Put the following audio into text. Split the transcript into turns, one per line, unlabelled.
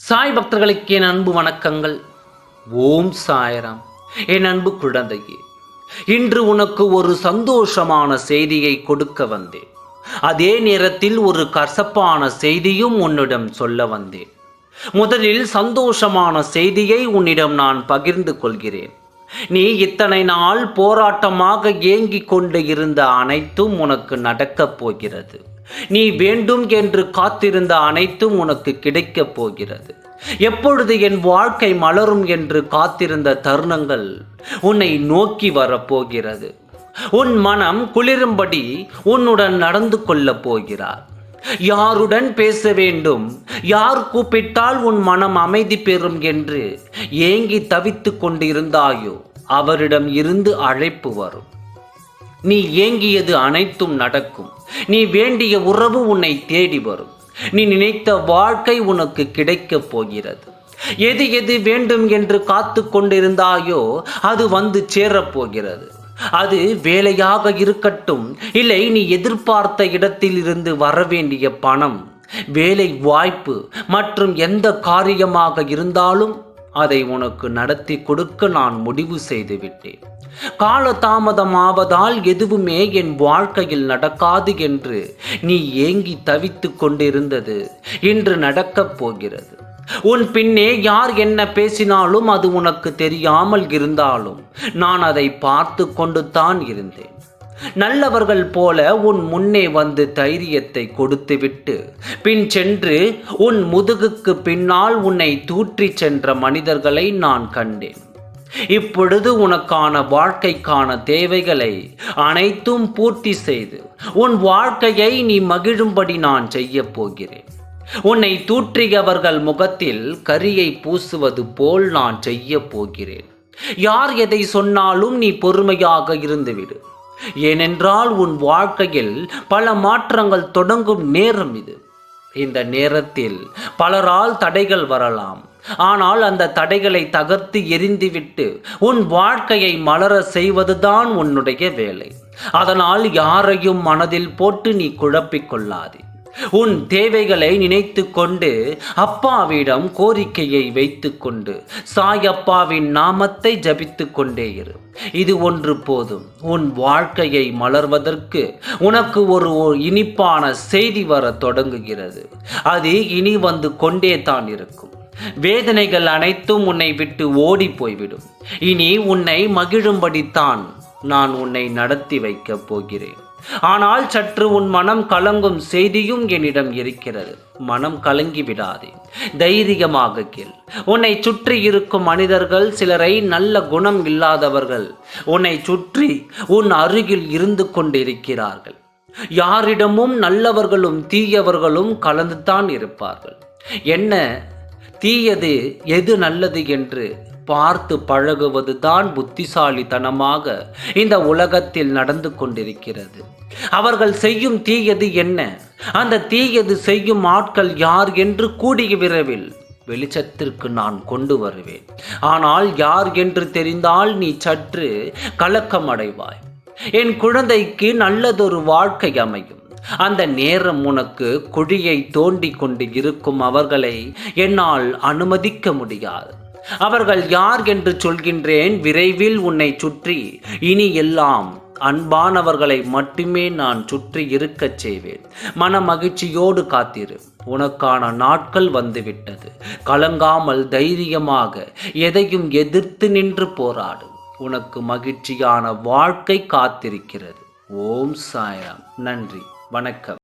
சாய் பக்தர்களுக்கு என் அன்பு வணக்கங்கள். ஓம் சாய்ராம். என் அன்பு குழந்தையே, இன்று உனக்கு ஒரு சந்தோஷமான செய்தியை கொடுக்க வந்தேன். அதே நேரத்தில் ஒரு கசப்பான செய்தியும் உன்னிடம் சொல்ல வந்தேன். முதலில் சந்தோஷமான செய்தியை உன்னிடம் நான் பகிர்ந்து கொள்கிறேன். நீ இத்தனை நாள் போராட்டமாக ஏங்கிக் கொண்டு இருந்த அனைத்தும் உனக்கு நடக்கப் போகிறது. நீ வேண்டும் என்று காத்திருந்த அனைத்தும் உனக்கு கிடைக்கப் போகிறது. எப்பொழுது என் வாழ்க்கை மலரும் என்று காத்திருந்த தருணங்கள் உன்னை நோக்கி வரப்போகிறது. உன் மனம் குளிரும்படி உன்னுடன் நடந்து கொள்ளப் போகிறார். யாருடன் பேச வேண்டும், யார் கூப்பிட்டால் உன் மனம் அமைதி பெறும் என்று ஏங்கி தவித்து கொண்டிருந்தாயோ அவரிடம் இருந்து அழைப்பு வரும். நீ ஏங்கியது அனைத்தும் நடக்கும். நீ வேண்டிய உறவு உன்னை தேடி வரும். நீ நினைத்த வாழ்க்கை உனக்கு கிடைக்கப் போகிறது. எது எது வேண்டும் என்று காத்து கொண்டிருந்தாயோ அது வந்து சேரப்போகிறது. அது வேலையாக இருக்கட்டும், இல்லை நீ எதிர்பார்த்த இடத்தில் இருந்து வரவேண்டிய பணம், வேலை வாய்ப்பு மற்றும் எந்த காரியமாக இருந்தாலும் அதை உனக்கு நடத்தி கொடுக்க நான் முடிவு செய்து விட்டேன். கால தாமதமாவதால் எதுவுமே என் வாழ்க்கையில் நடக்காது என்று நீ ஏங்கி தவித்து கொண்டிருந்தது இன்று நடக்கப் போகிறது. உன் பின்னே யார் என்ன பேசினாலும் அது உனக்கு தெரியாமல் இருந்தாலும் நான் அதை பார்த்து கொண்டு தான் இருந்தேன். நல்லவர்கள் போல உன் முன்னே வந்து தைரியத்தை கொடுத்துவிட்டு பின் சென்று உன் முதுகுக்கு பின்னால் உன்னை தூற்றி சென்ற மனிதர்களை நான் கண்டேன். இப்பொழுது உனக்கான வாழ்க்கைக்கான தேவைகளை அனைத்தும் பூர்த்தி செய்து உன் வாழ்க்கையை நீ மகிழும்படி நான் செய்ய போகிறேன். உன்னை தூற்றியவர்கள் முகத்தில் கரியை பூசுவது போல் நான் செய்ய போகிறேன். யார் எதை சொன்னாலும் நீ பொறுமையாக இருந்துவிடு. ஏனென்றால் உன் வாழ்க்கையில் பல மாற்றங்கள் தொடங்கும் நேரம் இது. இந்த நேரத்தில் பலரால் தடைகள் வரலாம். ஆனால் அந்த தடைகளை தகர்த்து எரிந்துவிட்டு உன் வாழ்க்கையை மலர செய்வதுதான் உன்னுடைய வேலை. அதனால் யாரையும் மனதில் போட்டு நீ குழப்பிக் கொள்ளாதே. உன் தேவைகளை நினைத்து கொண்டு அப்பாவிடம் கோரிக்கையை வைத்து கொண்டு சாயப்பாவின் நாமத்தை ஜபித்து கொண்டே இரு. இது ஒன்று போதும். உன் வாழ்க்கையை மலர்வதற்கு உனக்கு ஒரு இனிப்பான செய்தி வர தொடங்குகிறது. அது இனி வந்து கொண்டே தான் இருக்கும். வேதனைகள் அனைத்தும் உன்னை விட்டு ஓடி போய்விடும். இனி உன்னை மகிழும்படித்தான் நான் உன்னை நடத்தி வைக்கப் போகிறேன். ஆனால் சற்று உன் மனம் கலங்கும் செய்தியும் என்னிடம் இருக்கிறது. மனம் கலங்கி விடாதே, தைரியமாக கேள். உன்னை சுற்றி இருக்கும் மனிதர்கள் சிலரை நல்ல குணம் இல்லாதவர்கள் உன்னை சுற்றி உன் அருகில் இருந்து கொண்டிருக்கிறார்கள். யாரிடமும் நல்லவர்களும் தீயவர்களும் கலந்துதான் இருப்பார்கள். என்ன தீயது எது நல்லது என்று பார்த்து பழகுவது தான் புத்திசாலித்தனமாக இந்த உலகத்தில் நடந்து கொண்டிருக்கிறது. அவர்கள் செய்யும் தீயது என்ன, அந்த தீயது செய்யும் ஆட்கள் யார் என்று கூடிய விரைவில் வெளிச்சத்திற்கு நான் கொண்டு வருவேன். ஆனால் யார் என்று தெரிந்தால் நீ சற்று கலக்கம் அடைவாய். என் குழந்தைக்கு நல்லதொரு வாழ்க்கை அமையும். அந்த நேரம் உனக்கு குழியை தோண்டி கொண்டு இருக்கும் அவர்களை என்னால் அனுமதிக்க முடியாது. அவர்கள் யார் என்று சொல்கின்றேன். விரைவில் உன்னை சுற்றி இனி எல்லாம் அன்பானவர்களை மட்டுமே நான் சுற்றி இருக்கச் செய்வேன். மன மகிழ்ச்சியோடு காத்திரு. உனக்கான நாட்கள் வந்துவிட்டது. கலங்காமல் தைரியமாக எதையும் எதிர்த்து நின்று போராடு. உனக்கு மகிழ்ச்சியான வாழ்க்கை காத்திருக்கிறது. ஓம் சாய்ராம். நன்றி, வணக்கம்.